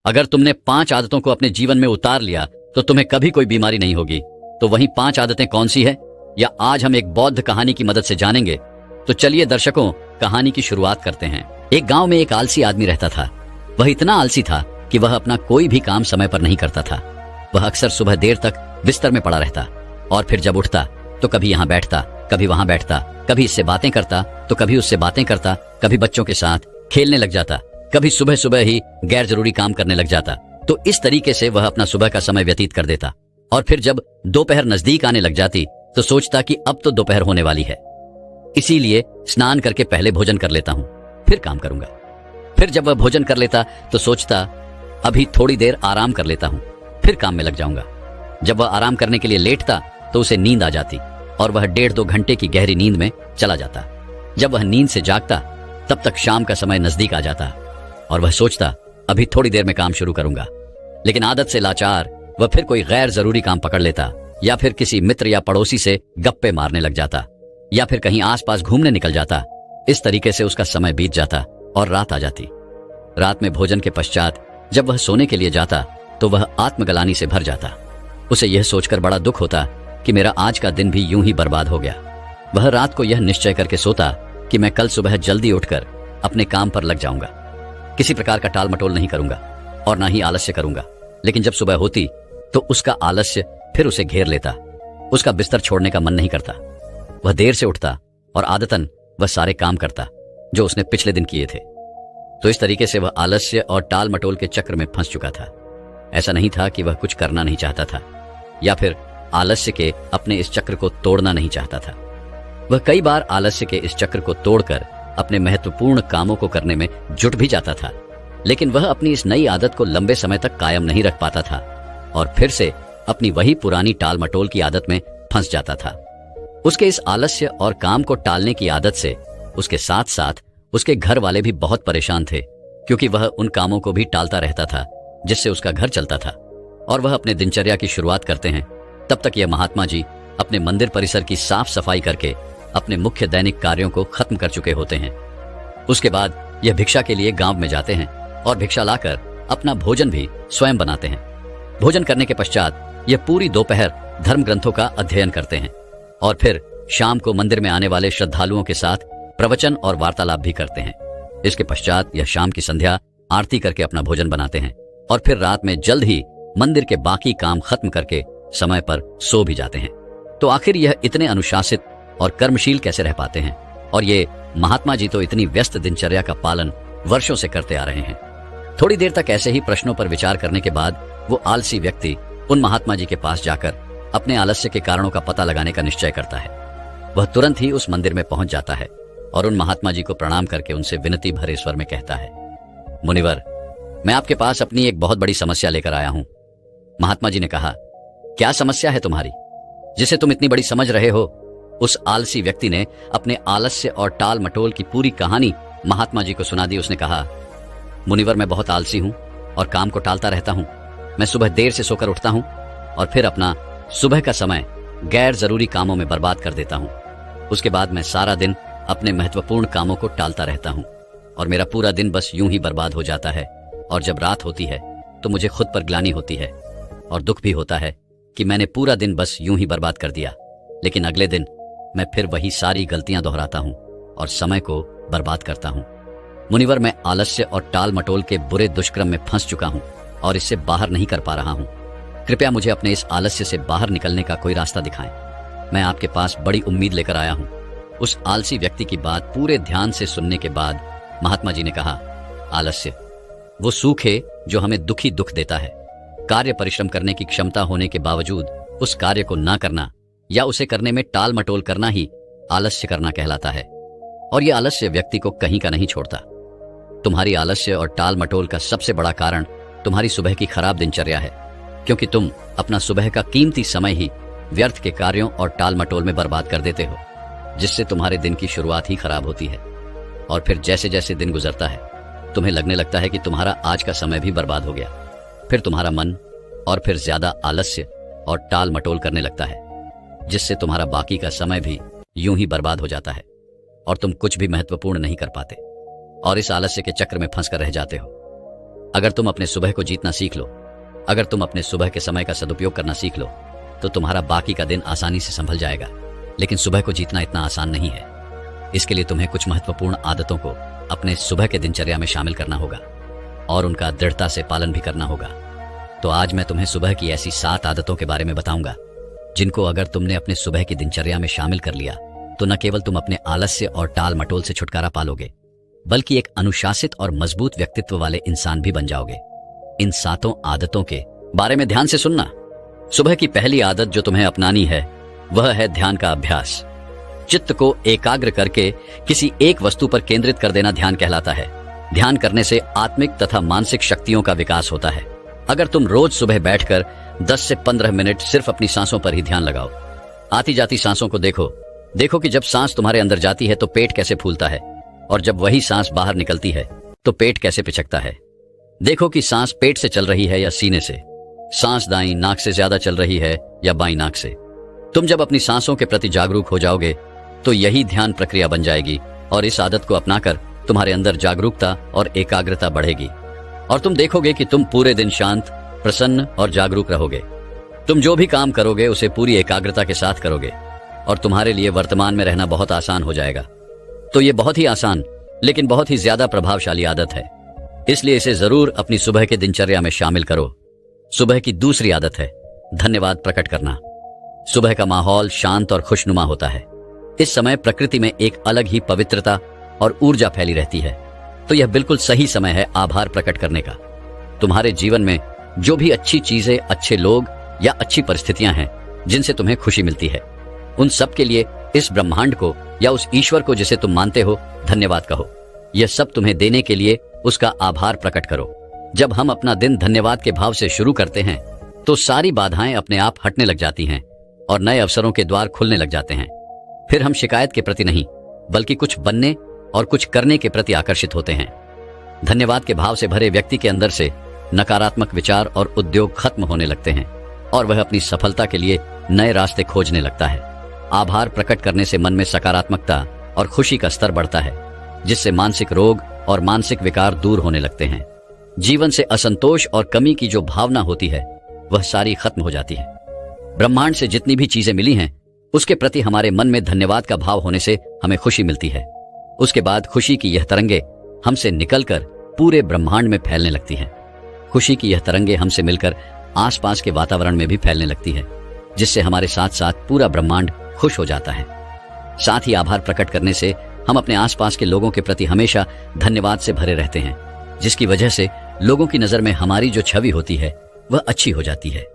अगर तुमने 5 आदतों को अपने जीवन में उतार लिया तो तुम्हें कभी कोई बीमारी नहीं होगी। तो वही 5 आदतें कौन सी है, या आज हम एक बौद्ध कहानी की मदद से जानेंगे। तो चलिए दर्शकों, कहानी की शुरुआत करते हैं। एक गांव में एक आलसी आदमी रहता था। वह इतना आलसी था कि वह अपना कोई भी काम समय पर नहीं करता था। वह अक्सर सुबह देर तक बिस्तर में पड़ा रहता और फिर जब उठता तो कभी यहाँ बैठता, कभी वहां बैठता, कभी इससे बातें करता तो कभी उससे बातें करता, कभी बच्चों के साथ खेलने लग जाता, कभी सुबह सुबह ही गैर जरूरी काम करने लग जाता। तो इस तरीके से वह अपना सुबह का समय व्यतीत कर देता और फिर जब दोपहर नजदीक आने लग जाती तो सोचता कि अब तो दोपहर होने वाली है, इसीलिए स्नान करके पहले भोजन कर लेता हूं, फिर काम करूंगा। फिर जब वह भोजन कर लेता तो सोचता अभी थोड़ी देर आराम कर लेता हूं, फिर काम में लग जाऊंगा। जब वह आराम करने के लिए लेटता तो उसे नींद आ जाती और वह 1.5-2 घंटे की गहरी नींद में चला जाता। जब वह नींद से जागता तब तक शाम का समय नजदीक आ जाता और वह सोचता अभी थोड़ी देर में काम शुरू करूंगा। लेकिन आदत से लाचार वह फिर कोई गैर जरूरी काम पकड़ लेता, या फिर किसी मित्र या पड़ोसी से गप्पे मारने लग जाता, या फिर कहीं आसपास घूमने निकल जाता। इस तरीके से उसका समय बीत जाता और रात आ जाती। रात में भोजन के पश्चात जब वह सोने के लिए जाता तो वह आत्मग्लानि से भर जाता। उसे यह सोचकर बड़ा दुख होता कि मेरा आज का दिन भी यूं ही बर्बाद हो गया। वह रात को यह निश्चय करके सोता कि मैं कल सुबह जल्दी उठकर अपने काम पर लग जाऊंगा, किसी प्रकार का टाल मटोल नहीं करूंगा और ना ही आलस्य करूंगा। लेकिन जब सुबह होती तो उसका आलस्य फिर उसे घेर लेता। उसका बिस्तर छोड़ने का मन नहीं करता। वह देर से उठता और आदतन वह सारे काम करता जो उसने पिछले दिन किए थे। तो इस तरीके से वह आलस्य और टाल मटोल के चक्र में फंस चुका था। ऐसा नहीं था कि वह कुछ करना नहीं चाहता था या फिर आलस्य के अपने इस चक्र को तोड़ना नहीं चाहता था। वह कई बार आलस्य के इस चक्र को तोड़कर अपने महत्वपूर्ण कामों को करने में जुट भी जाता था, लेकिन वह अपनी इस नई आदत को लंबे समय तक कायम नहीं रख पाता था और फिर से अपनी वही पुरानी टाल मटोल की आदत में फंस जाता था। उसके इस आलस्य और काम को टालने की आदत से उसके साथ साथ उसके घर वाले भी बहुत परेशान थे, क्योंकि वह उन कामों को भी टालता रहता था जिससे उसका घर चलता था। और वह अपने दिनचर्या की शुरुआत करते हैं तब तक यह महात्मा जी अपने मंदिर परिसर की साफ सफाई करके अपने मुख्य दैनिक कार्यों को खत्म कर चुके होते हैं। उसके बाद यह भिक्षा के लिए गांव में जाते हैं और भिक्षा लाकर अपना भोजन भी स्वयं बनाते हैं। भोजन करने के पश्चात यह पूरी दोपहर धर्म ग्रंथों का अध्ययन करते हैं और फिर शाम को मंदिर में आने वाले श्रद्धालुओं के साथ प्रवचन और वार्तालाप भी करते हैं। इसके पश्चात यह शाम की संध्या आरती करके अपना भोजन बनाते हैं और फिर रात में जल्द ही मंदिर के बाकी काम खत्म करके समय पर सो भी जाते हैं। तो आखिर यह इतने अनुशासित और कर्मशील कैसे रह पाते हैं? और ये महात्मा जी तो इतनी व्यस्त दिनचर्या का पालन वर्षों से करते आ रहे हैं। थोड़ी देर तक ऐसे ही प्रश्नों पर विचार करने के बाद वो आलसी व्यक्ति उन महात्मा जी के पास जाकर अपने आलस्य के कारणों का पता लगाने का निश्चय करता है। वह तुरंत ही उस मंदिर में पहुंच जाता है और उन महात्मा जी को प्रणाम करके उनसे विनती भरे स्वर में कहता है, मुनिवर, मैं आपके पास अपनी एक बहुत बड़ी समस्या लेकर आया हूं। महात्मा जी ने कहा, क्या समस्या है तुम्हारी जिसे तुम इतनी बड़ी समझ रहे हो? उस आलसी व्यक्ति ने अपने आलस्य और टाल मटोल की पूरी कहानी महात्मा जी को सुना दी। उसने कहा, मुनिवर, मैं बहुत आलसी हूं और काम को टालता रहता हूं। मैं सुबह देर से सोकर उठता हूं और फिर अपना सुबह का समय गैर जरूरी कामों में बर्बाद कर देता हूं। उसके बाद मैं सारा दिन अपने महत्वपूर्ण कामों को टालता रहता हूं और मेरा पूरा दिन बस यूं ही बर्बाद हो जाता है। और जब रात होती है तो मुझे खुद पर ग्लानि होती है और दुख भी होता है कि मैंने पूरा दिन बस यूं ही बर्बाद कर दिया। लेकिन अगले दिन मैं फिर वही सारी गलतियां दोहराता हूं और समय को बर्बाद करता हूं। मुनिवर, मैं आलस्य और टाल मटोल के बुरे दुष्कर्म में फंस चुका हूं और इससे बाहर नहीं कर पा रहा हूं। कृपया मुझे अपने इस आलस्य से बाहर निकलने का कोई रास्ता दिखाएं। मैं आपके पास बड़ी उम्मीद लेकर आया हूं। उस आलसी व्यक्ति की बात पूरे ध्यान से सुनने के बाद महात्मा जी ने कहा, आलस्य वो सुख है जो हमें दुख देता है। कार्य परिश्रम करने की क्षमता होने के बावजूद उस कार्य को ना करना या उसे करने में टाल मटोल करना ही आलस्य करना कहलाता है। और यह आलस्य व्यक्ति को कहीं का नहीं छोड़ता। तुम्हारी आलस्य और टाल मटोल का सबसे बड़ा कारण तुम्हारी सुबह की खराब दिनचर्या है, क्योंकि तुम अपना सुबह का कीमती समय ही व्यर्थ के कार्यों और टाल मटोल में बर्बाद कर देते हो, जिससे तुम्हारे दिन की शुरुआत ही खराब होती है। और फिर जैसे जैसे दिन गुजरता है तुम्हें लगने लगता है कि तुम्हारा आज का समय भी बर्बाद हो गया। फिर तुम्हारा मन और फिर ज्यादा आलस्य और टाल मटोल करने लगता है, जिससे तुम्हारा बाकी का समय भी यूं ही बर्बाद हो जाता है और तुम कुछ भी महत्वपूर्ण नहीं कर पाते और इस आलस्य के चक्र में फंस कर रह जाते हो। अगर तुम अपने सुबह को जीतना सीख लो, अगर तुम अपने सुबह के समय का सदुपयोग करना सीख लो, तो तुम्हारा बाकी का दिन आसानी से संभल जाएगा। लेकिन सुबह को जीतना इतना आसान नहीं है। इसके लिए तुम्हें कुछ महत्वपूर्ण आदतों को अपने सुबह के दिनचर्या में शामिल करना होगा और उनका दृढ़ता से पालन भी करना होगा। तो आज मैं तुम्हें सुबह की ऐसी 7 आदतों के बारे में बताऊंगा जिनको अगर तुमने अपने सुबह की दिनचर्या में शामिल कर लिया तो न केवल तुम अपने आलस्य और टाल मटोल से छुटकारा पालोगे, बल्कि एक अनुशासित और मजबूत व्यक्तित्व वाले इंसान भी बन जाओगे। इन 7 आदतों के बारे में ध्यान से सुनना। सुबह की पहली आदत जो तुम्हें अपनानी है वह है ध्यान का अभ्यास। चित्त को एकाग्र करके किसी एक वस्तु पर केंद्रित कर देना ध्यान कहलाता है। ध्यान करने से आत्मिक तथा मानसिक शक्तियों का विकास होता है। अगर तुम रोज सुबह बैठकर 10 से 15 मिनट सिर्फ अपनी सांसों पर ही ध्यान लगाओ। आती जाती सांसों को देखो कि जब सांस तुम्हारे अंदर जाती है तो पेट कैसे फूलता है, और जब वही सांस बाहर निकलती है तो पेट कैसे पिचकता है। देखो कि सांस पेट से चल रही है या सीने से, सांस दाईं नाक से ज्यादा चल रही है या बाईं नाक से। तुम जब अपनी सांसों के प्रति जागरूक हो जाओगे तो यही ध्यान प्रक्रिया बन जाएगी और इस आदत को अपनाकर तुम्हारे अंदर जागरूकता और एकाग्रता बढ़ेगी और तुम देखोगे कि तुम पूरे दिन शांत, प्रसन्न और जागरूक रहोगे। तुम जो भी काम करोगे उसे पूरी एकाग्रता के साथ करोगे और तुम्हारे लिए वर्तमान में रहना बहुत आसान हो जाएगा। तो ये बहुत ही आसान लेकिन बहुत ही ज्यादा प्रभावशाली आदत है, इसलिए इसे जरूर अपनी सुबह के दिनचर्या में शामिल करो। सुबह की दूसरी आदत है धन्यवाद प्रकट करना। सुबह का माहौल शांत और खुशनुमा होता है। इस समय प्रकृति में एक अलग ही पवित्रता और ऊर्जा फैली रहती है, तो यह बिल्कुल सही समय है आभार प्रकट करने का। तुम्हारे जीवन में जो भी अच्छी चीजें, अच्छे लोग या अच्छी परिस्थितियां हैं जिनसे तुम्हें खुशी मिलती है, उन सब के लिए इस ब्रह्मांड को या उस ईश्वर को जिसे तुम मानते हो धन्यवाद कहो। यह सब तुम्हें देने के लिए उसका आभार प्रकट करो। जब हम अपना दिन धन्यवाद के भाव से शुरू करते हैं तो सारी बाधाएं अपने आप हटने लग जाती हैं और नए अवसरों के द्वार खुलने लग जाते हैं। फिर हम शिकायत के प्रति नहीं बल्कि कुछ बनने और कुछ करने के प्रति आकर्षित होते हैं। धन्यवाद के भाव से भरे व्यक्ति के अंदर से नकारात्मक विचार और उद्योग खत्म होने लगते हैं और वह अपनी सफलता के लिए नए रास्ते खोजने लगता है। आभार प्रकट करने से मन में सकारात्मकता और खुशी का स्तर बढ़ता है, जिससे मानसिक रोग और मानसिक विकार दूर होने लगते हैं। जीवन से असंतोष और कमी की जो भावना होती है वह सारी खत्म हो जाती है। ब्रह्मांड से जितनी भी चीजें मिली हैं उसके प्रति हमारे मन में धन्यवाद का भाव होने से हमें खुशी मिलती है। उसके बाद खुशी की यह तरंगे हमसे निकलकर पूरे ब्रह्मांड में फैलने लगती हैं। खुशी की यह तरंगे हमसे मिलकर आसपास के वातावरण में भी फैलने लगती है, जिससे हमारे साथ साथ पूरा ब्रह्मांड खुश हो जाता है। साथ ही आभार प्रकट करने से हम अपने आसपास के लोगों के प्रति हमेशा धन्यवाद से भरे रहते हैं, जिसकी वजह से लोगों की नजर में हमारी जो छवि होती है वह अच्छी हो जाती है।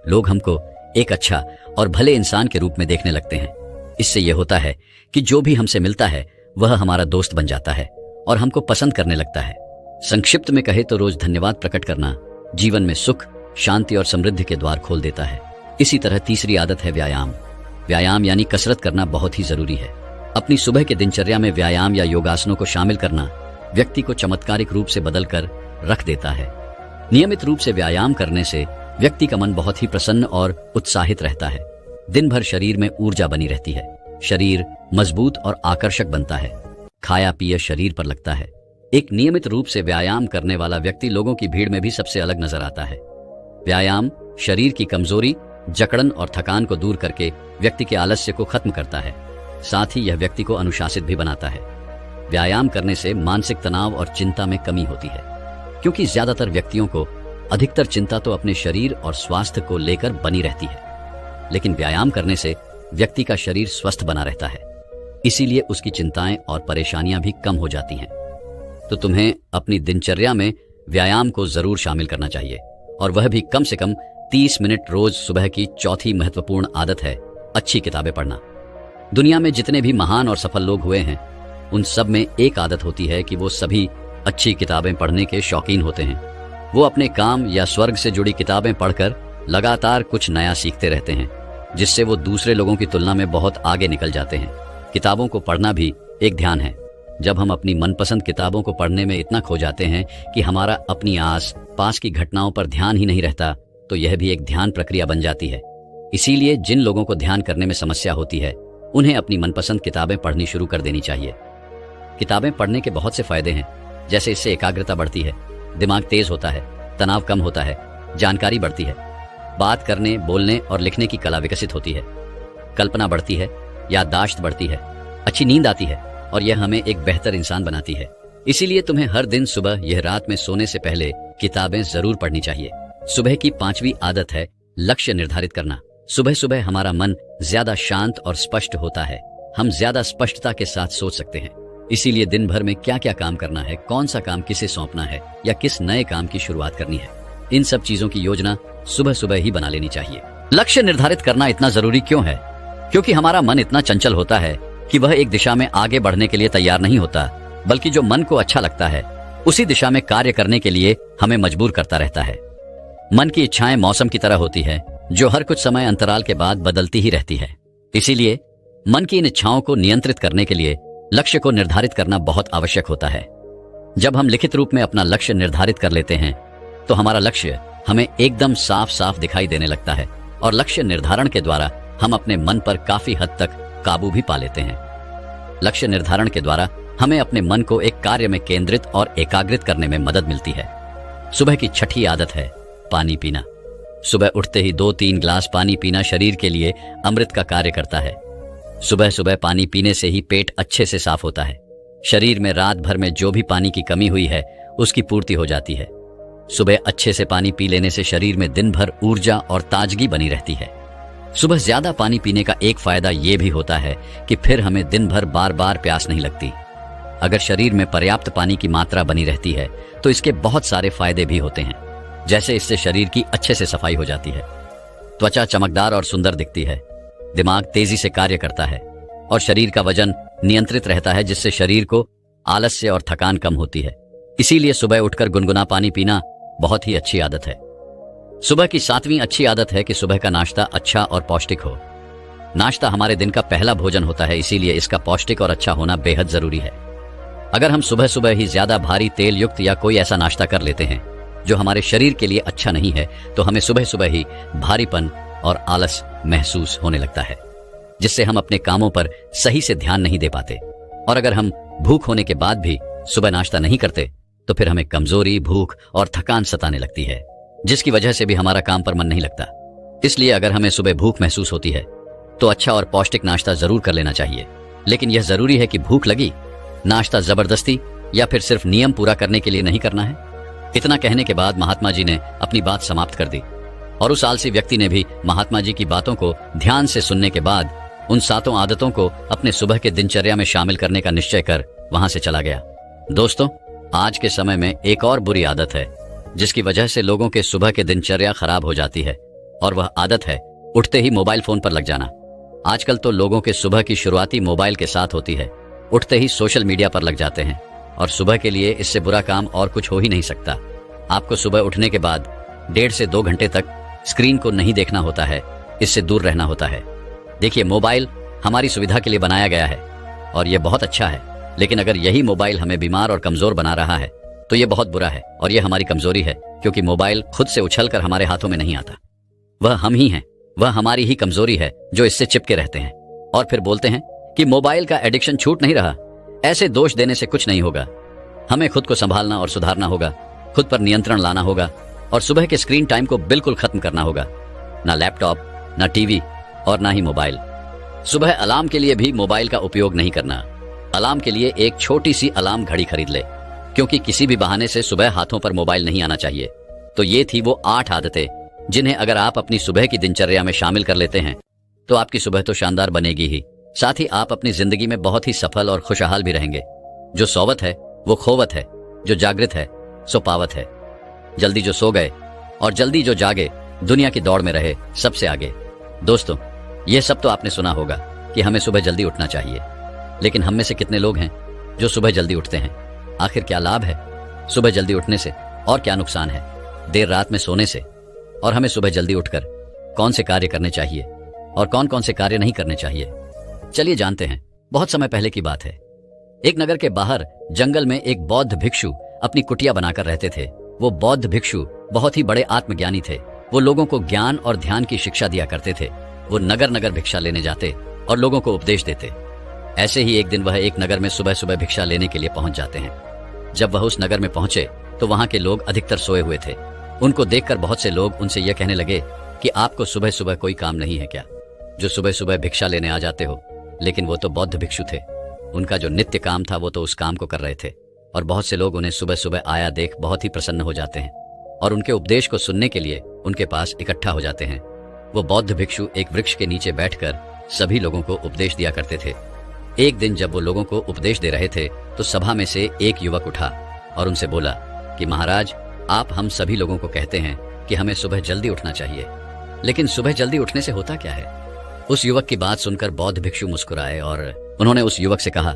लोग हमको एक अच्छा और भले इंसान के रूप में देखने लगते हैं। इससे यह होता है कि जो भी हमसे मिलता है वह हमारा दोस्त बन जाता है और हमको पसंद करने लगता है। संक्षिप्त में कहे तो रोज धन्यवाद प्रकट करना जीवन में सुख, शांति और समृद्धि के द्वार खोल देता है। इसी तरह तीसरी आदत है व्यायाम। व्यायाम यानी कसरत करना बहुत ही जरूरी है। अपनी सुबह के दिनचर्या में व्यायाम या योगासनों को शामिल करना व्यक्ति को चमत्कारिक रूप से बदलकर रख देता है। नियमित रूप से व्यायाम करने से व्यक्ति का मन बहुत ही प्रसन्न और उत्साहित रहता है। दिन भर शरीर में ऊर्जा बनी रहती है, शरीर मजबूत और आकर्षक बनता है, खाया पिया शरीर पर लगता है। एक नियमित रूप से व्यायाम करने वाला व्यक्ति लोगों की भीड़ में भी सबसे अलग नजर आता है। व्यायाम शरीर की कमजोरी, जकड़न और थकान को दूर करके व्यक्ति के आलस्य को खत्म करता है। साथ ही यह व्यक्ति को अनुशासित भी बनाता है। व्यायाम करने से मानसिक तनाव और चिंता में कमी होती है, क्योंकि ज्यादातर व्यक्तियों को अधिकतर चिंता तो अपने शरीर और स्वास्थ्य को लेकर बनी रहती है, लेकिन व्यायाम करने से व्यक्ति का शरीर स्वस्थ बना रहता है, इसीलिए उसकी चिंताएं और परेशानियां भी कम हो जाती हैं। तो तुम्हें अपनी दिनचर्या में व्यायाम को जरूर शामिल करना चाहिए, और वह भी कम से कम 30 मिनट रोज सुबह की चौथी महत्वपूर्ण आदत है अच्छी किताबें पढ़ना। दुनिया में जितने भी महान और सफल लोग हुए हैं उन सब में एक आदत होती है कि वो सभी अच्छी किताबें पढ़ने के शौकीन होते हैं। वो अपने काम या स्वर्ग से जुड़ी किताबें पढ़कर लगातार कुछ नया सीखते रहते हैं, जिससे वो दूसरे लोगों की तुलना में बहुत आगे निकल जाते हैं। किताबों को पढ़ना भी एक ध्यान है। जब हम अपनी मनपसंद किताबों को पढ़ने में इतना खो जाते हैं कि हमारा अपनी आस पास की घटनाओं पर ध्यान ही नहीं रहता, तो यह भी एक ध्यान प्रक्रिया बन जाती है। इसीलिए जिन लोगों को ध्यान करने में समस्या होती है उन्हें अपनी मनपसंद किताबें पढ़नी शुरू कर देनी चाहिए। किताबें पढ़ने के बहुत से फायदे हैं, जैसे इससे एकाग्रता बढ़ती है, दिमाग तेज होता है, तनाव कम होता है, जानकारी बढ़ती है, बात करने, बोलने और लिखने की कला विकसित होती है, कल्पना बढ़ती है, याददाश्त बढ़ती है, अच्छी नींद आती है और यह हमें एक बेहतर इंसान बनाती है। इसीलिए तुम्हें हर दिन सुबह यह रात में सोने से पहले किताबें जरूर पढ़नी चाहिए। सुबह की 5वीं आदत है लक्ष्य निर्धारित करना। सुबह सुबह हमारा मन ज्यादा शांत और स्पष्ट होता है। हम ज्यादा स्पष्टता के साथ सोच सकते हैं। इसीलिए दिन भर में क्या क्या काम करना है, कौन सा काम किसे सौंपना है या किस नए काम की शुरुआत करनी है, इन सब चीजों की योजना सुबह सुबह ही बना लेनी चाहिए। लक्ष्य निर्धारित करना इतना जरूरी क्यों है? क्योंकि हमारा मन इतना चंचल होता है कि वह एक दिशा में आगे बढ़ने के लिए तैयार नहीं होता, बल्कि जो मन को अच्छा लगता है उसी दिशा में कार्य करने के लिए हमें मजबूर करता रहता है। मन की इच्छाएं मौसम की तरह होती है जो हर कुछ समय अंतराल के बाद बदलती ही रहती है। इसीलिए मन की इन इच्छाओं को नियंत्रित करने के लिए लक्ष्य को निर्धारित करना बहुत आवश्यक होता है। जब हम लिखित रूप में अपना लक्ष्य निर्धारित कर लेते हैं तो हमारा लक्ष्य हमें एकदम साफ साफ दिखाई देने लगता है और लक्ष्य निर्धारण के द्वारा हम अपने मन पर काफी हद तक काबू भी पा लेते हैं। लक्ष्य निर्धारण के द्वारा हमें अपने मन को एक कार्य में केंद्रित और एकाग्रित करने में मदद मिलती है। सुबह की 6ठी आदत है पानी पीना। सुबह उठते ही 2-3 ग्लास पानी पीना शरीर के लिए अमृत का कार्य करता है। सुबह सुबह पानी पीने से ही पेट अच्छे से साफ होता है। शरीर में रात भर में जो भी पानी की कमी हुई है उसकी पूर्ति हो जाती है। सुबह अच्छे से पानी पी लेने से शरीर में दिन भर ऊर्जा और ताजगी बनी रहती है। सुबह ज्यादा पानी पीने का एक फायदा ये भी होता है कि फिर हमें दिन भर बार बार प्यास नहीं लगती। अगर शरीर में पर्याप्त पानी की मात्रा बनी रहती है तो इसके बहुत सारे फायदे भी होते हैं। जैसे इससे शरीर की अच्छे से सफाई हो जाती है, त्वचा चमकदार और सुंदर दिखती है, दिमाग तेजी से कार्य करता है और शरीर का वजन नियंत्रित रहता है, जिससे शरीर को आलस्य और थकान कम होती है। इसीलिए सुबह उठकर गुनगुना पानी पीना बहुत ही अच्छी आदत है। सुबह की 7वीं अच्छी आदत है कि सुबह का नाश्ता अच्छा और पौष्टिक हो। नाश्ता हमारे दिन का पहला भोजन होता है, इसीलिए इसका पौष्टिक और अच्छा होना बेहद जरूरी है। अगर हम सुबह सुबह ही ज्यादा भारी तेल युक्त या कोई ऐसा नाश्ता कर लेते हैं जो हमारे शरीर के लिए अच्छा नहीं है तो हमें सुबह सुबह ही भारीपन और आलस महसूस होने लगता है, जिससे हम अपने कामों पर सही से ध्यान नहीं दे पाते। और अगर हम भूख होने के बाद भी सुबह नाश्ता नहीं करते तो फिर हमें कमजोरी, भूख और थकान सताने लगती है, जिसकी वजह से भी हमारा काम पर मन नहीं लगता। इसलिए अगर हमें सुबह भूख महसूस होती है तो अच्छा और पौष्टिक नाश्ता जरूर कर लेना चाहिए। लेकिन यह जरूरी है कि भूख लगी, नाश्ता जबरदस्ती या फिर सिर्फ नियम पूरा करने के लिए नहीं करना है। इतना कहने के बाद महात्मा जी ने अपनी बात समाप्त कर दी और उस आलसी व्यक्ति ने भी महात्मा जी की बातों को ध्यान से सुनने के बाद उन 7 आदतों को अपने सुबह के दिनचर्या में शामिल करने का निश्चय कर वहां से चला गया। दोस्तों, आज के समय में एक और बुरी आदत है जिसकी वजह से लोगों के सुबह के दिनचर्या खराब हो जाती है और वह आदत है उठते ही मोबाइल फोन पर लग जाना। आजकल तो लोगों के सुबह की शुरुआती मोबाइल के साथ होती है। उठते ही सोशल मीडिया पर लग जाते हैं और सुबह के लिए इससे बुरा काम और कुछ हो ही नहीं सकता। आपको सुबह उठने के बाद 1.5 से 2 घंटे तक स्क्रीन को नहीं देखना होता है, इससे दूर रहना होता है। देखिए, मोबाइल हमारी सुविधा के लिए बनाया गया है और यह बहुत अच्छा है, लेकिन अगर यही मोबाइल हमें बीमार और कमजोर बना रहा है तो यह बहुत बुरा है और यह हमारी कमजोरी है, क्योंकि मोबाइल खुद से उछलकर हमारे हाथों में नहीं आता। वह हम ही हैं, वह हमारी ही कमजोरी है जो इससे चिपके रहते हैं और फिर बोलते हैं कि मोबाइल का एडिक्शन छूट नहीं रहा। ऐसे दोष देने से कुछ नहीं होगा। हमें खुद को संभालना और सुधारना होगा, खुद पर नियंत्रण लाना होगा और सुबह के स्क्रीन टाइम को बिल्कुल खत्म करना होगा। ना लैपटॉप, ना टीवी और ना ही मोबाइल। सुबह अलार्म के लिए भी मोबाइल का उपयोग नहीं करना। अलार्म के लिए एक छोटी सी अलार्म घड़ी खरीद ले, क्योंकि किसी भी बहाने से सुबह हाथों पर मोबाइल नहीं आना चाहिए। तो ये थी वो 8 आदतें जिन्हें अगर आप अपनी सुबह की दिनचर्या में शामिल कर लेते हैं तो आपकी सुबह तो शानदार बनेगी ही, साथ ही आप अपनी जिंदगी में बहुत ही सफल और खुशहाल भी रहेंगे। जो सोवत है वो खोवत है, जो जागृत है सो पावत है। जल्दी जो सो गए और जल्दी जो जागे, दुनिया की दौड़ में रहे सबसे आगे। दोस्तों, ये सब तो आपने सुना होगा कि हमें सुबह जल्दी उठना चाहिए, लेकिन हम में से कितने लोग हैं जो सुबह जल्दी उठते हैं? आखिर क्या लाभ है सुबह जल्दी उठने से और क्या नुकसान है देर रात में सोने से? और हमें सुबह जल्दी उठकर कौन से कार्य करने चाहिए और कौन कौन से कार्य नहीं करने चाहिए, चलिए जानते हैं। बहुत समय पहले की बात है। एक नगर के बाहर जंगल में एक बौद्ध भिक्षु अपनी कुटिया बनाकर रहते थे। वो बौद्ध भिक्षु बहुत ही बड़े आत्मज्ञानी थे। वो लोगों को ज्ञान और ध्यान की शिक्षा दिया करते थे। वो नगर नगर भिक्षा लेने जाते और लोगों को उपदेश देते। ऐसे ही एक दिन वह एक नगर में सुबह सुबह भिक्षा लेने के लिए पहुंच जाते हैं। जब वह उस नगर में पहुंचे तो वहां के लोग अधिकतर सोए हुए थे। उनको देखकर बहुत से लोग उनसे यह कहने लगे कि आपको सुबह सुबह कोई काम नहीं है क्या, जो सुबह सुबह भिक्षा लेने आ जाते हो। लेकिन वो तो बौद्ध भिक्षु थे, उनका जो नित्य काम था वो तो उस काम को कर रहे थे। और बहुत से लोग उन्हें सुबह सुबह आया देख बहुत ही प्रसन्न हो जाते हैं और उनके उपदेश को सुनने के लिए उनके पास इकट्ठा हो जाते हैं। वो बौद्ध भिक्षु एक वृक्ष के नीचे बैठकर सभी लोगों को उपदेश दिया करते थे। एक दिन जब वो लोगों को उपदेश दे रहे थे तो सभा में से एक युवक उठा और उनसे बोला कि महाराज, आप हम सभी लोगों को कहते हैं कि हमें सुबह जल्दी उठना चाहिए, लेकिन सुबह जल्दी उठने से होता क्या है। उस युवक की बात सुनकर बौद्ध भिक्षु मुस्कुराए और उन्होंने उस युवक से कहा,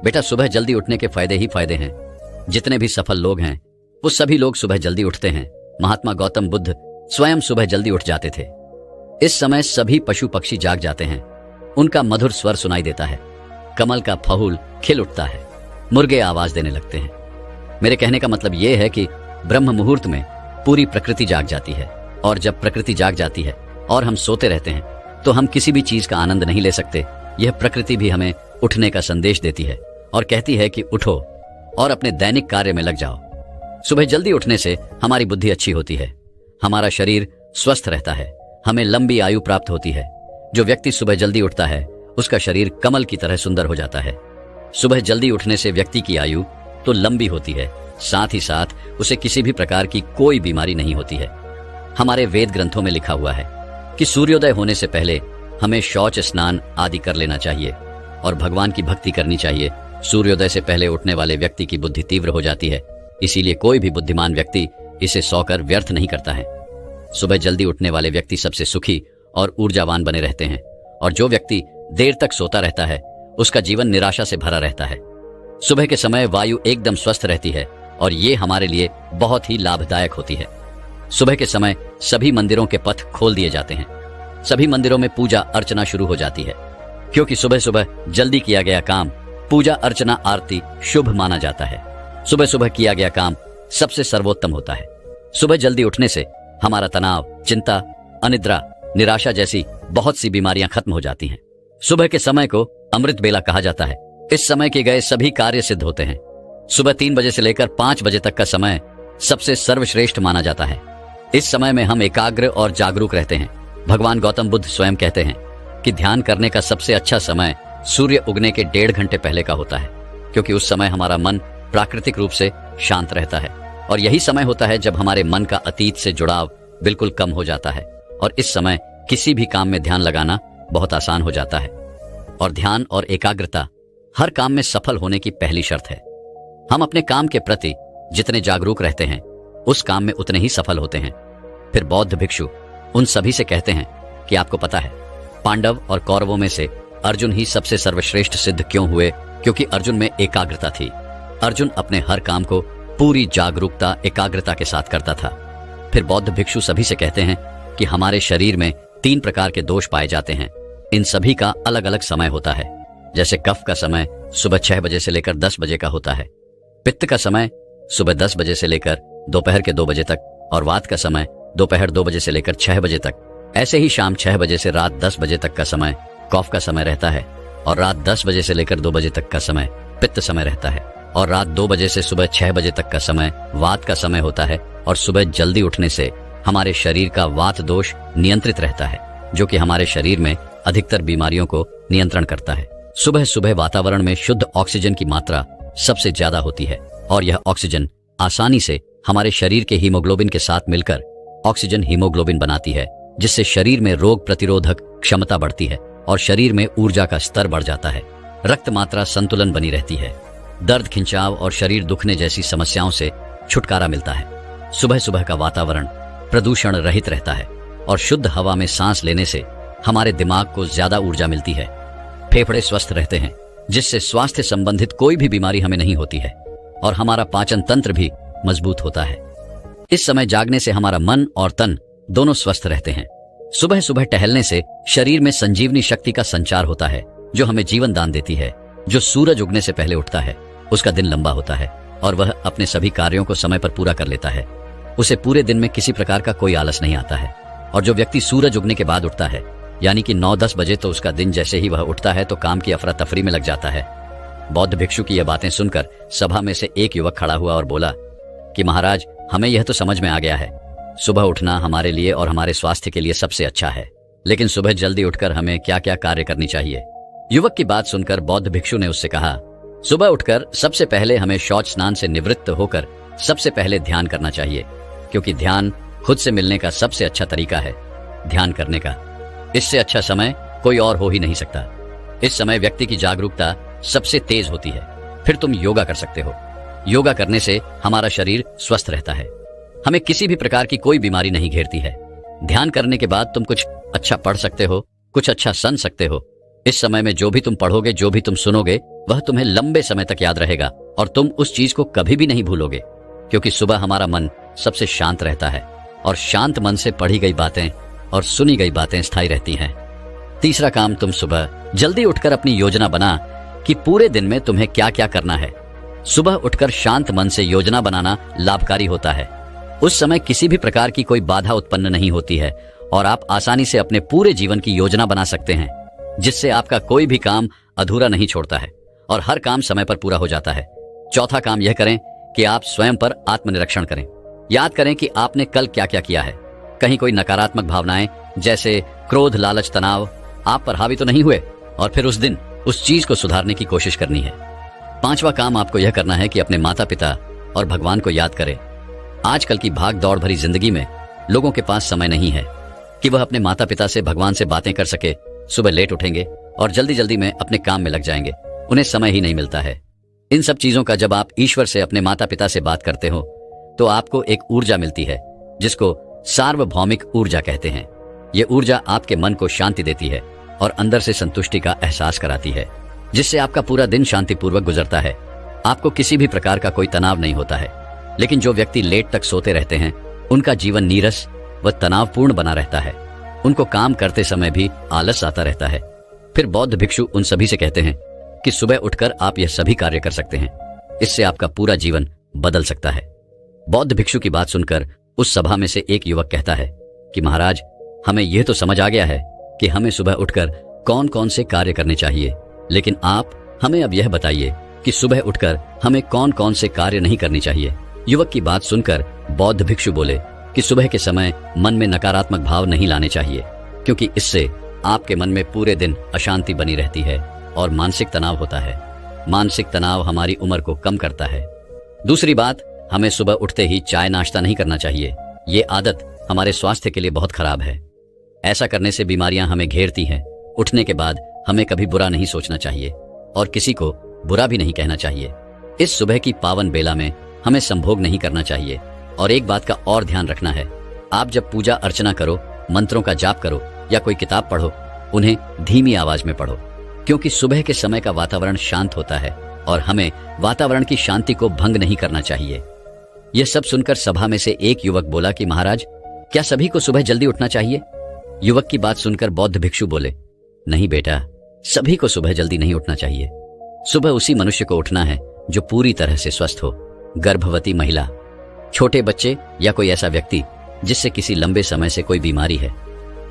बेटा, सुबह जल्दी उठने के फायदे ही फायदे हैं। जितने भी सफल लोग हैं वो सभी लोग सुबह जल्दी उठते हैं। महात्मा गौतम बुद्ध स्वयं सुबह जल्दी उठ जाते थे। इस समय सभी पशु पक्षी जाग जाते हैं, उनका मधुर स्वर सुनाई देता है, कमल का फूल खिल उठता है, मुर्गे आवाज देने लगते हैं। मेरे कहने का मतलब यह है कि ब्रह्म मुहूर्त में पूरी प्रकृति जाग जाती है, और जब प्रकृति जाग जाती है और हम सोते रहते हैं तो हम किसी भी चीज का आनंद नहीं ले सकते। यह प्रकृति भी हमें उठने का संदेश देती है और कहती है कि उठो और अपने दैनिक कार्य में लग जाओ। सुबह जल्दी उठने से हमारी बुद्धि अच्छी होती है, हमारा शरीर स्वस्थ रहता है, हमें लंबी आयु प्राप्त होती है। जो व्यक्ति सुबह जल्दी उठता है उसका शरीर कमल की तरह सुंदर हो जाता है। सुबह जल्दी उठने से व्यक्ति की आयु तो लंबी होती है, साथ ही साथ उसे किसी भी प्रकार की कोई बीमारी नहीं होती है। हमारे वेद ग्रंथों में लिखा हुआ है कि सूर्योदय होने से पहले हमें शौच स्नान आदि कर लेना चाहिए और भगवान की भक्ति करनी चाहिए। सूर्योदय से पहले उठने वाले व्यक्ति की बुद्धि तीव्र हो जाती है, इसीलिए कोई भी बुद्धिमान व्यक्ति इसे सोकर व्यर्थ नहीं करता है। सुबह जल्दी उठने वाले व्यक्ति सबसे सुखी और ऊर्जावान बने रहते हैं, और जो व्यक्ति देर तक सोता रहता है उसका जीवन निराशा से भरा रहता है। सुबह के समय वायु एकदम स्वस्थ रहती है और ये हमारे लिए बहुत ही लाभदायक होती है। सुबह के समय सभी मंदिरों के पथ खोल दिए जाते हैं, सभी मंदिरों में पूजा अर्चना शुरू हो जाती है, क्योंकि सुबह सुबह जल्दी किया गया काम, पूजा अर्चना आरती शुभ माना जाता है। सुबह सुबह किया गया काम सबसे सर्वोत्तम होता है। सुबह जल्दी उठने से हमारा तनाव, चिंता, अनिद्रा, निराशा जैसी बहुत सी बीमारियां खत्म हो जाती हैं। सुबह के समय को अमृत बेला कहा जाता है। इस समय के गए सभी कार्य सिद्ध होते हैं। सुबह 3 बजे से लेकर 5 बजे तक का समय सबसे सर्वश्रेष्ठ माना जाता है। इस समय में हम एकाग्र और जागरूक रहते हैं। भगवान गौतम बुद्ध स्वयं कहते हैं कि ध्यान करने का सबसे अच्छा समय सूर्य उगने के 1.5 घंटे पहले का होता है, क्योंकि उस समय हमारा मन प्राकृतिक रूप से शांत रहता है, और यही समय होता है जब हमारे मन का अतीत से जुड़ाव बिल्कुल कम हो जाता है, और इस समय किसी भी काम में ध्यान लगाना बहुत आसान हो जाता है। और ध्यान और एकाग्रता हर काम में सफल होने की पहली शर्त है। हम अपने काम के प्रति जितने जागरूक रहते हैं उस काम में उतने ही सफल होते हैं। फिर बौद्ध भिक्षु उन सभी से कहते हैं कि आपको पता है, पांडव और कौरवों में से अर्जुन ही सबसे सर्वश्रेष्ठ सिद्ध क्यों हुए? क्योंकि अर्जुन में एकाग्रता थी। अर्जुन अपने हर काम को पूरी जागरूकता, एकाग्रता के साथ करता था। फिर बौद्ध भिक्षु सभी से कहते हैं कि हमारे शरीर में 3 प्रकार के दोष पाए जाते हैं। इन सभी का अलग अलग समय होता है। जैसे कफ का समय सुबह 6 बजे से लेकर 10 बजे का होता है, पित्त का समय सुबह 10 बजे से लेकर दोपहर के 2 बजे तक, और वात का समय दोपहर 2 बजे से लेकर 6 बजे तक। ऐसे ही शाम 6 बजे से रात 10 बजे तक का समय कफ का समय रहता है, और रात 10 बजे से लेकर 2 बजे तक का समय पित्त समय रहता है, और रात 2 बजे से सुबह 6 बजे तक का समय वात का समय होता है। और सुबह जल्दी उठने से हमारे शरीर का वात दोष नियंत्रित रहता है, जो कि हमारे शरीर में अधिकतर बीमारियों को नियंत्रण करता है। सुबह सुबह वातावरण में शुद्ध ऑक्सीजन की मात्रा सबसे ज्यादा होती है, और यह ऑक्सीजन आसानी से हमारे शरीर के हीमोग्लोबिन के साथ मिलकर ऑक्सीजन हीमोग्लोबिन बनाती है, जिससे शरीर में रोग प्रतिरोधक क्षमता बढ़ती है और शरीर में ऊर्जा का स्तर बढ़ जाता है। रक्त मात्रा संतुलन बनी रहती है। दर्द, खिंचाव और शरीर दुखने जैसी समस्याओं से छुटकारा मिलता है। सुबह सुबह का वातावरण प्रदूषण रहित रहता है, और शुद्ध हवा में सांस लेने से हमारे दिमाग को ज्यादा ऊर्जा मिलती है। फेफड़े स्वस्थ रहते हैं, जिससे स्वास्थ्य संबंधित कोई भी बीमारी हमें नहीं होती है, और हमारा पाचन तंत्र भी मजबूत होता है। इस समय जागने से हमारा मन और तन दोनों स्वस्थ रहते हैं। सुबह सुबह टहलने से शरीर में संजीवनी शक्ति का संचार होता है, जो हमें जीवन दान देती है। जो सूरज उगने से पहले उठता है उसका दिन लंबा होता है, और वह अपने सभी कार्यों को समय पर पूरा कर लेता है। उसे पूरे दिन में किसी प्रकार का कोई आलस नहीं आता है। और जो व्यक्ति सूरज उगने के बाद उठता है, यानी कि 9-10 बजे, तो उसका दिन जैसे ही वह उठता है तो काम की अफरा तफरी में लग जाता है। बौद्ध भिक्षु की यह बातें सुनकर सभा में से एक युवक खड़ा हुआ और बोला कि महाराज, हमें यह तो समझ में आ गया है, सुबह उठना हमारे लिए और हमारे स्वास्थ्य के लिए सबसे अच्छा है, लेकिन सुबह जल्दी उठकर हमें क्या क्या कार्य करनी चाहिए। युवक की बात सुनकर बौद्ध भिक्षु ने उससे कहा, सुबह उठकर सबसे पहले हमें शौच स्नान से निवृत्त होकर सबसे पहले ध्यान करना चाहिए, क्योंकि ध्यान खुद से मिलने का सबसे अच्छा तरीका है ध्यान करने का। इससे अच्छा समय कोई और हो ही नहीं सकता। इस समय व्यक्ति की जागरूकता सबसे तेज होती है। फिर तुम योगा कर सकते हो। योगा करने से हमारा शरीर स्वस्थ रहता है, हमें किसी भी प्रकार की कोई बीमारी नहीं घेरती है। ध्यान करने के बाद तुम कुछ अच्छा पढ़ सकते हो, कुछ अच्छा सुन सकते हो। इस समय में जो भी तुम पढ़ोगे, जो भी तुम सुनोगे, वह तुम्हें लंबे समय तक याद रहेगा और तुम उस चीज को कभी भी नहीं भूलोगे, क्योंकि सुबह हमारा मन सबसे शांत रहता है और शांत मन से पढ़ी गई बातें और सुनी गई बातें स्थायी रहती हैं। तीसरा काम, तुम सुबह जल्दी उठकर अपनी योजना बना कि पूरे दिन में तुम्हें क्या क्या करना है। सुबह उठकर शांत मन से योजना बनाना लाभकारी होता है। उस समय किसी भी प्रकार की कोई बाधा उत्पन्न नहीं होती है और आप आसानी से अपने पूरे जीवन की योजना बना सकते हैं, जिससे आपका कोई भी काम अधूरा नहीं छोड़ता है और हर काम समय पर पूरा हो जाता है। चौथा काम यह करें कि आप स्वयं पर आत्मनिरीक्षण करें। याद करें कि आपने कल क्या क्या किया है। कहीं कोई नकारात्मक भावनाएं जैसे क्रोध, लालच, तनाव आप पर हावी तो नहीं हुए, और फिर उस दिन उस चीज को सुधारने की कोशिश करनी है। पांचवा काम आपको यह करना है कि अपने माता पिता और भगवान को याद करें। आजकल की भाग दौड़ भरी जिंदगी में लोगों के पास समय नहीं है कि वह अपने माता पिता से, भगवान से बातें कर सके। सुबह लेट उठेंगे और जल्दी जल्दी में अपने काम में लग जाएंगे, उन्हें समय ही नहीं मिलता है। इन सब चीजों का जब आप ईश्वर से, अपने माता पिता से बात करते हो तो आपको एक ऊर्जा मिलती है जिसको सार्वभौमिक ऊर्जा कहते हैं। ये ऊर्जा आपके मन को शांति देती है और अंदर से संतुष्टि का एहसास कराती है, जिससे आपका पूरा दिन शांतिपूर्वक गुजरता है। आपको किसी भी प्रकार का कोई तनाव नहीं होता है। लेकिन जो व्यक्ति लेट तक सोते रहते हैं, उनका जीवन नीरस व तनावपूर्ण बना रहता है। उनको काम करते समय भी आलस आता रहता है। फिर बौद्ध भिक्षु उन सभी से कहते हैं कि सुबह उठकर आप यह सभी कार्य कर सकते हैं। इससे आपका पूरा जीवन बदल सकता है। बौद्ध भिक्षु की बात सुनकर उस सभा में से एक युवक कहता है कि महाराज, हमें यह तो समझ आ गया है कि हमें सुबह उठकर कौन कौन से कार्य करने चाहिए, लेकिन आप हमें अब यह बताइए कि सुबह उठकर हमें कौन कौन से कार्य नहीं करनी चाहिए। युवक की बात सुनकर बौद्ध भिक्षु बोले कि सुबह के समय मन में नकारात्मक भाव नहीं लाने चाहिए, क्योंकि इससे आपके मन में पूरे दिन अशांति बनी रहती है और मानसिक तनाव होता है। मानसिक तनाव हमारी उम्र को कम करता है। दूसरी बात, हमें सुबह उठते ही चाय नाश्ता नहीं करना चाहिए। ये आदत हमारे स्वास्थ्य के लिए बहुत खराब है। ऐसा करने से बीमारियां हमें घेरती हैं। उठने के बाद हमें कभी बुरा नहीं सोचना चाहिए और किसी को बुरा भी नहीं कहना चाहिए। इस सुबह की पावन बेला में हमें संभोग नहीं करना चाहिए। और एक बात का और ध्यान रखना है, आप जब पूजा अर्चना करो, मंत्रों का जाप करो या कोई किताब पढ़ो, उन्हें धीमी आवाज में पढ़ो, क्योंकि सुबह के समय का वातावरण शांत होता है और हमें वातावरण की शांति को भंग नहीं करना चाहिए। यह सब सुनकर सभा में से एक युवक बोला कि महाराज, क्या सभी को सुबह जल्दी उठना चाहिए? युवक की बात सुनकर बौद्ध भिक्षु बोले, नहीं बेटा, सभी को सुबह जल्दी नहीं उठना चाहिए। सुबह उसी मनुष्य को उठना है जो पूरी तरह से स्वस्थ हो। गर्भवती महिला, छोटे बच्चे या कोई ऐसा व्यक्ति जिससे किसी लंबे समय से कोई बीमारी है,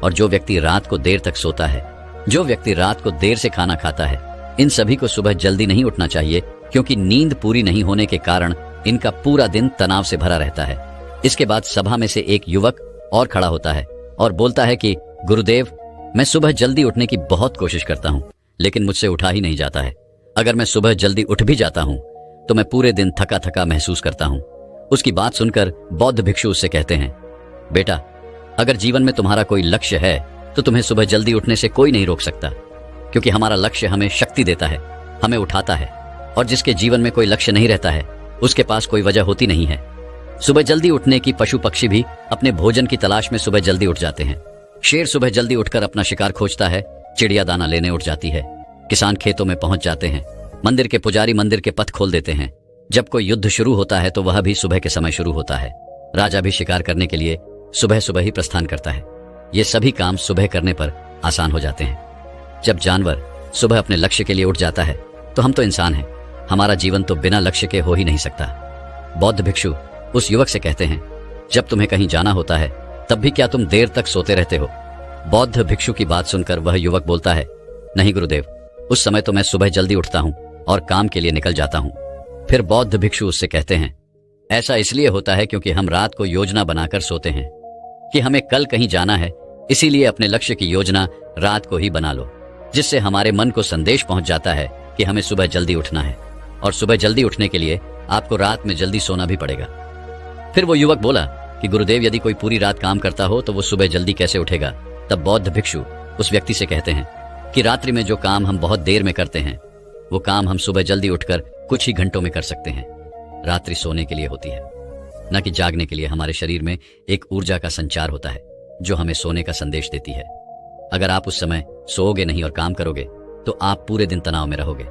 और जो व्यक्ति रात को देर तक सोता है, जो व्यक्ति रात को देर से खाना खाता है, इन सभी को सुबह जल्दी नहीं उठना चाहिए, क्योंकि नींद पूरी नहीं होने के कारण इनका पूरा दिन तनाव से भरा रहता है। इसके बाद सभा में से एक युवक और खड़ा होता है और बोलता है कि गुरुदेव, मैं सुबह जल्दी उठने की बहुत कोशिश करता हूँ, लेकिन मुझसे उठा ही नहीं जाता है। अगर मैं सुबह जल्दी उठ भी जाता हूँ तो मैं पूरे दिन थका थका महसूस करता हूँ। उसकी बात सुनकर बौद्ध भिक्षु उससे कहते हैं, बेटा, अगर जीवन में तुम्हारा कोई लक्ष्य है तो तुम्हें सुबह जल्दी उठने से कोई नहीं रोक सकता, क्योंकि हमारा लक्ष्य हमें शक्ति देता है, हमें उठाता है। और जिसके जीवन में कोई लक्ष्य नहीं रहता है, उसके पास कोई वजह होती नहीं है। सुबह जल्दी उठने की पशु पक्षी भी अपने भोजन की तलाश में सुबह जल्दी उठ जाते हैं। शेर सुबह जल्दी उठकर अपना शिकार खोजता है, चिड़िया दाना लेने उठ जाती है, किसान खेतों में पहुंच जाते हैं, मंदिर के पुजारी मंदिर के पथ खोल देते हैं। जब कोई युद्ध शुरू होता है तो वह भी सुबह के समय शुरू होता है। राजा भी शिकार करने के लिए सुबह सुबह ही प्रस्थान करता है। ये सभी काम सुबह करने पर आसान हो जाते हैं। जब जानवर सुबह अपने लक्ष्य के लिए उठ जाता है तो हम तो इंसान हैं, हमारा जीवन तो बिना लक्ष्य के हो ही नहीं सकता। बौद्ध भिक्षु उस युवक से कहते हैं, जब तुम्हें कहीं जाना होता है तब भी क्या तुम देर तक सोते रहते हो? बौद्ध भिक्षु की बात सुनकर वह युवक बोलता है, नहीं गुरुदेव, उस समय तो मैं सुबह जल्दी उठता हूँ और काम के लिए निकल जाता हूँ। फिर बौद्ध भिक्षु उससे कहते हैं, ऐसा इसलिए होता है क्योंकि हम रात को योजना बनाकर सोते हैं कि हमें कल कहीं जाना है, इसीलिए अपने लक्ष्य की योजना रात को ही बना लो, जिससे हमारे मन को संदेश पहुंच जाता है कि हमें सुबह जल्दी उठना है। और सुबह जल्दी उठने के लिए आपको रात में जल्दी सोना भी पड़ेगा। फिर वो युवक बोला कि गुरुदेव, यदि कोई पूरी रात काम करता हो तो वो सुबह जल्दी कैसे उठेगा? तब बौद्ध भिक्षु उस व्यक्ति से कहते हैं कि रात्रि में जो काम हम बहुत देर में करते हैं, वो काम हम सुबह जल्दी उठकर कुछ ही घंटों में कर सकते हैं। रात्रि सोने के लिए होती है, न कि जागने के लिए। हमारे शरीर में एक ऊर्जा का संचार होता है जो हमें सोने का संदेश देती है। अगर आप उस समय सोओगे नहीं और काम करोगे तो आप पूरे दिन तनाव में रहोगे,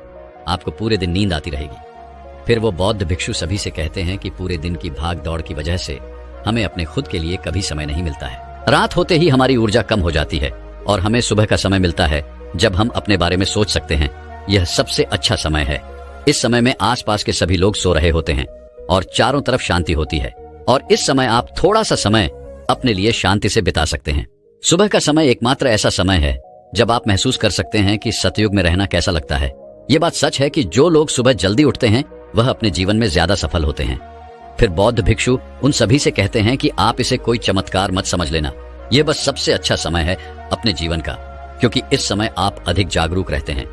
आपको पूरे दिन नींद आती रहेगी। फिर वो बौद्ध भिक्षु सभी से कहते हैं कि पूरे दिन की भाग दौड़ की वजह से हमें अपने खुद के लिए कभी समय नहीं मिलता है। रात होते ही हमारी ऊर्जा कम हो जाती है और हमें सुबह का समय मिलता है जब हम अपने बारे में सोच सकते हैं। यह सबसे अच्छा समय है। इस समय में आसपास के सभी लोग सो रहे होते हैं और चारों तरफ शांति होती है, और इस समय आप थोड़ा सा समय अपने लिए शांति से बिता सकते हैं। सुबह का समय एकमात्र ऐसा समय है जब आप महसूस कर सकते हैं कि सतयुग में रहना कैसा लगता है। ये बात सच है कि जो लोग सुबह जल्दी उठते हैं वह अपने जीवन में ज्यादा सफल होते हैं। फिर बौद्ध भिक्षु उन सभी से कहते हैं कि आप इसे कोई चमत्कार मत समझ लेना, यह बस सबसे अच्छा समय है अपने जीवन का, क्योंकि इस समय आप अधिक जागरूक रहते हैं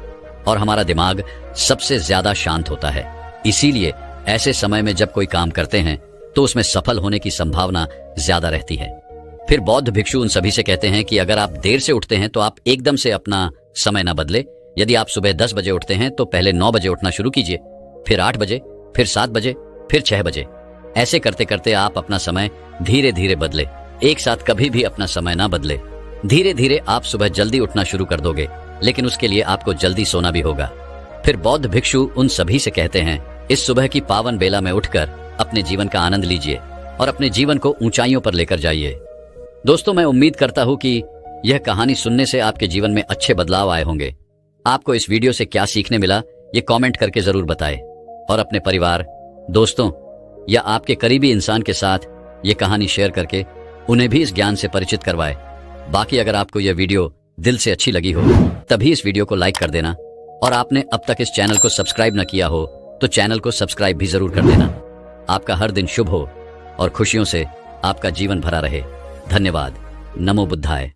और हमारा दिमाग सबसे ज्यादा शांत होता है। इसीलिए ऐसे समय में जब कोई काम करते हैं तो उसमें सफल होने की संभावना ज्यादा रहती है। फिर बौद्ध भिक्षु उन सभी से कहते हैं कि अगर आप देर से उठते हैं तो आप एकदम से अपना समय न बदले। यदि आप सुबह 10 बजे उठते हैं तो पहले 9 बजे उठना शुरू कीजिए, फिर 8 बजे, फिर 7 बजे, फिर 6 बजे। ऐसे करते करते आप अपना समय धीरे धीरे बदले। एक साथ कभी भी अपना समय ना बदले। धीरे धीरे आप सुबह जल्दी उठना शुरू कर दोगे, लेकिन उसके लिए आपको जल्दी सोना भी होगा। फिर बौद्ध भिक्षु उन सभी से कहते हैं, इस सुबह की पावन बेला में उठकर अपने जीवन का आनंद लीजिए और अपने जीवन को ऊंचाइयों पर लेकर जाइए। दोस्तों, मैं उम्मीद करता हूं कि यह कहानी सुनने से आपके जीवन में अच्छे बदलाव आए होंगे। आपको इस वीडियो से क्या सीखने मिला, ये कमेंट करके जरूर बताएं और अपने परिवार, दोस्तों या आपके करीबी इंसान के साथ ये कहानी शेयर करके उन्हें भी इस ज्ञान से परिचित करवाएं। बाकी अगर आपको यह वीडियो दिल से अच्छी लगी हो तभी इस वीडियो को लाइक कर देना, और आपने अब तक इस चैनल को सब्सक्राइब न किया हो तो चैनल को सब्सक्राइब भी जरूर कर देना। आपका हर दिन शुभ हो और खुशियों से आपका जीवन भरा रहे। धन्यवाद। नमो बुद्धाय।